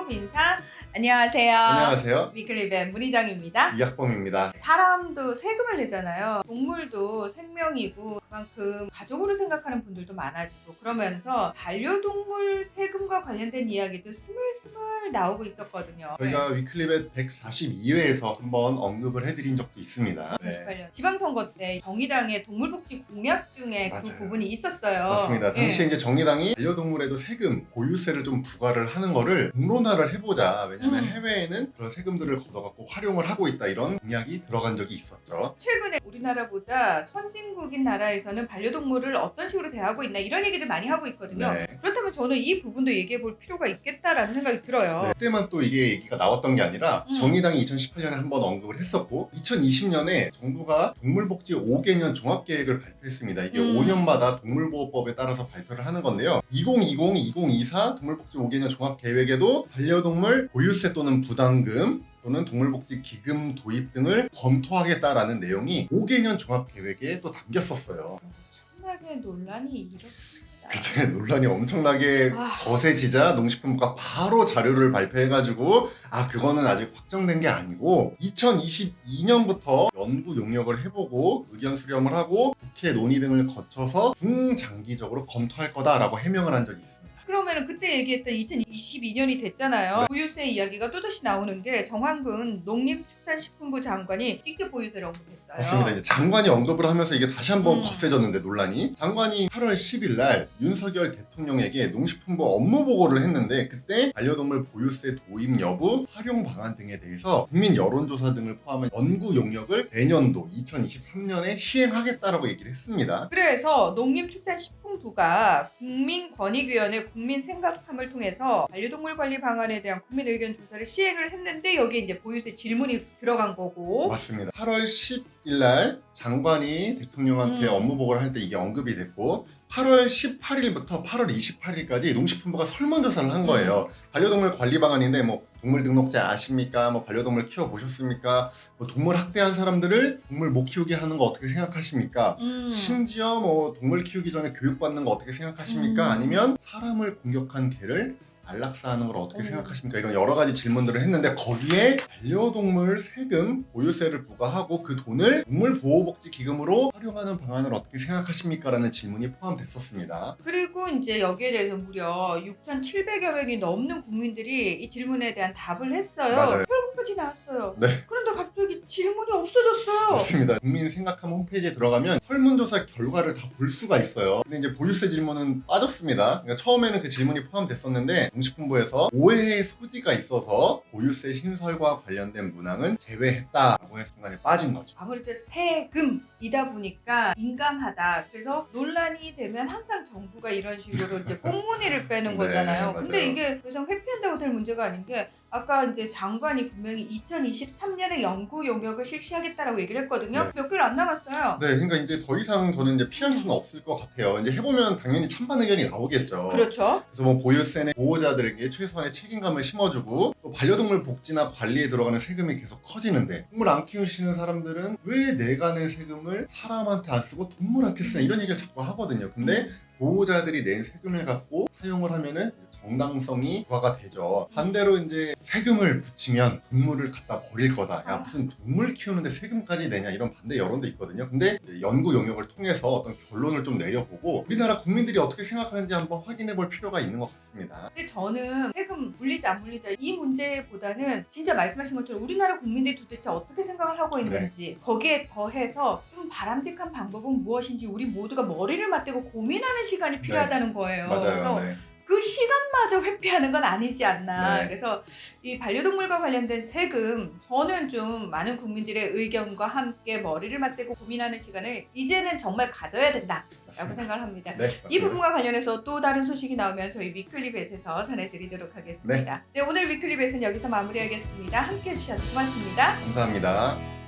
초급 인사. 안녕하세요. 안녕하세요. 위클리벤 문희정입니다. 이학범입니다. 사람도 세금을 내잖아요. 동물도 생명이고 그만큼 가족으로 생각하는 분들도 많아지고 그러면서 반려동물 세금과 관련된 이야기도 스물스물 나오고 있었거든요. 저희가 위클리벳 142회에서 한번 언급을 해드린 적도 있습니다. 2018년 지방선거 때 정의당의 동물복지 공약 중에 그 맞아요. 부분이 있었어요. 맞습니다. 당시에 이제 정의당이 반려동물에도 세금, 보유세를 좀 부과를 하는 거를 공론화를 해보자. 왜냐면 해외에는 그런 세금들을 걷어갖고 활용을 하고 있다 이런 공약이 들어간 적이 있었죠. 최근에 우리나라보다 선진국인 나라에서는 반려동물을 어떤 식으로 대하고 있나 이런 얘기를 많이 하고 있거든요. 네. 그렇다면 저는 이 부분도 얘기해 볼 필요가 있겠다라는 생각이 들어요. 네, 그때만 또 이게 얘기가 나왔던 게 아니라 정의당이 2018년에 한번 언급을 했었고 2020년에 정부가 동물복지 5개년 종합계획을 발표했습니다. 이게 5년마다 동물보호법에 따라서 발표를 하는 건데요. 2020-2024 동물복지 5개년 종합계획에도 반려동물 보유세 또는 부담금 또는 동물복지 기금 도입 등을 검토하겠다라는 내용이 5개년 종합계획에 또 담겼었어요. 엄청나게 논란이 일었습니다. 그때 논란이 엄청나게 거세지자 농식품부가 바로 자료를 발표해가지고 그거는 아직 확정된 게 아니고 2022년부터 연구 용역을 해보고 의견 수렴을 하고 국회 논의 등을 거쳐서 중장기적으로 검토할 거다라고 해명을 한 적이 있습니다. 그러면 그때 얘기했던 2022년이 됐잖아요. 네. 보유세 이야기가 또다시 나오는 게 정황근 농림축산식품부 장관이 직접 보유세를 언급했어요. 맞습니다. 이제 장관이 언급을 하면서 이게 다시 한번 거세졌는데 논란이 장관이 8월 10일 날 윤석열 대통령에게 농식품부 업무 보고를 했는데 그때 반려동물 보유세 도입 여부, 활용 방안 등에 대해서 국민 여론조사 등을 포함한 연구 용역을 내년도 2023년에 시행하겠다라고 얘기를 했습니다. 그래서 농림축산식품부가 국민권익위원회 국민생각함을 통해서 반려동물 관리 방안에 대한 국민 의견 조사를 시행을 했는데 여기에 이제 보유세 질문이 들어간 거고. 맞습니다. 8월 10일 날 장관이 대통령한테 업무 보고를 할 때 이게 언급이 됐고 8월 18일부터 8월 28일까지 농식품부가 설문조사를 한 거예요. 반려동물 관리 방안인데 뭐 동물 등록제 아십니까? 뭐 반려동물 키워보셨습니까? 뭐 동물 학대한 사람들을 동물 못 키우게 하는 거 어떻게 생각하십니까? 심지어 뭐 동물 키우기 전에 교육받는 거 어떻게 생각하십니까? 아니면 사람을 공격한 개를 안락사하는 걸 어떻게 생각하십니까? 이런 여러 가지 질문들을 했는데 거기에 반려동물 세금, 보유세를 부과하고 그 돈을 동물보호복지기금으로 활용하는 방안을 어떻게 생각하십니까? 라는 질문이 포함됐었습니다. 그리고 이제 여기에 대해서 무려 6,700여 명이 넘는 국민들이 이 질문에 대한 답을 했어요. 맞아요. 결과까지 나왔어요. 네. 그런데 갑자기 질문이 없어졌어요. 맞습니다. 국민 생각함 홈페이지에 들어가면 설문조사 결과를 다 볼 수가 있어요. 근데 이제 보유세 질문은 빠졌습니다. 그러니까 처음에는 그 질문이 포함됐었는데 농식품부에서 오해의 소지가 있어서 보유세 신설과 관련된 문항은 제외했다라고 해서 중간에 빠진 거죠. 아무래도 세금이다 보니까 민감하다. 그래서 논란이 되면 항상 정부가 이런 식으로 이제 꽁무니를 빼는 네, 거잖아요. 근데 맞아요. 이게 더 이상 회피한다고 될 문제가 아닌 게 아까 이제 장관이 분명히 2023년에 연구 용역을 실시하겠다라고 얘기를 했거든요. 네. 몇 개월 안 남았어요. 네, 그러니까 이제 더 이상 저는 이제 피할 수는 없을 것 같아요. 이제 해보면 당연히 찬반 의견이 나오겠죠. 그렇죠. 그래서 뭐 보유세는 보호자들에게 최소한의 책임감을 심어주고 또 반려동물 복지나 관리에 들어가는 세금이 계속 커지는데 동물 안 키우시는 사람들은 왜 내가 낸 세금을 사람한테 안 쓰고 동물한테 쓰냐 이런 얘기를 자꾸 하거든요. 근데 보호자들이 낸 세금을 갖고 사용을 하면은 정당성이 부과가 되죠. 반대로 이제 세금을 붙이면 동물을 갖다 버릴 거다. 야 무슨 동물 키우는데 세금까지 내냐 이런 반대 여론도 있거든요. 근데 이제 연구 용역을 통해서 어떤 결론을 좀 내려보고 우리나라 국민들이 어떻게 생각하는지 한번 확인해 볼 필요가 있는 것 같습니다. 근데 저는 세금 물리자 안 물리자 이 문제보다는 진짜 말씀하신 것처럼 우리나라 국민들이 도대체 어떻게 생각을 하고 있는지 거기에 더해서 좀 바람직한 방법은 무엇인지 우리 모두가 머리를 맞대고 고민하는 시간이 필요하다는 거예요. 맞아요. 그래서 네. 그 시간마저 회피하는 건 아니지 않나. 네. 그래서 이 반려동물과 관련된 세금 저는 좀 많은 국민들의 의견과 함께 머리를 맞대고 고민하는 시간을 이제는 정말 가져야 된다라고 맞습니다. 생각을 합니다. 네, 이 맞습니다. 부분과 관련해서 또 다른 소식이 나오면 저희 위클리벳에서 전해드리도록 하겠습니다. 네, 오늘 위클리벳은 여기서 마무리하겠습니다. 함께해 주셔서 고맙습니다. 감사합니다.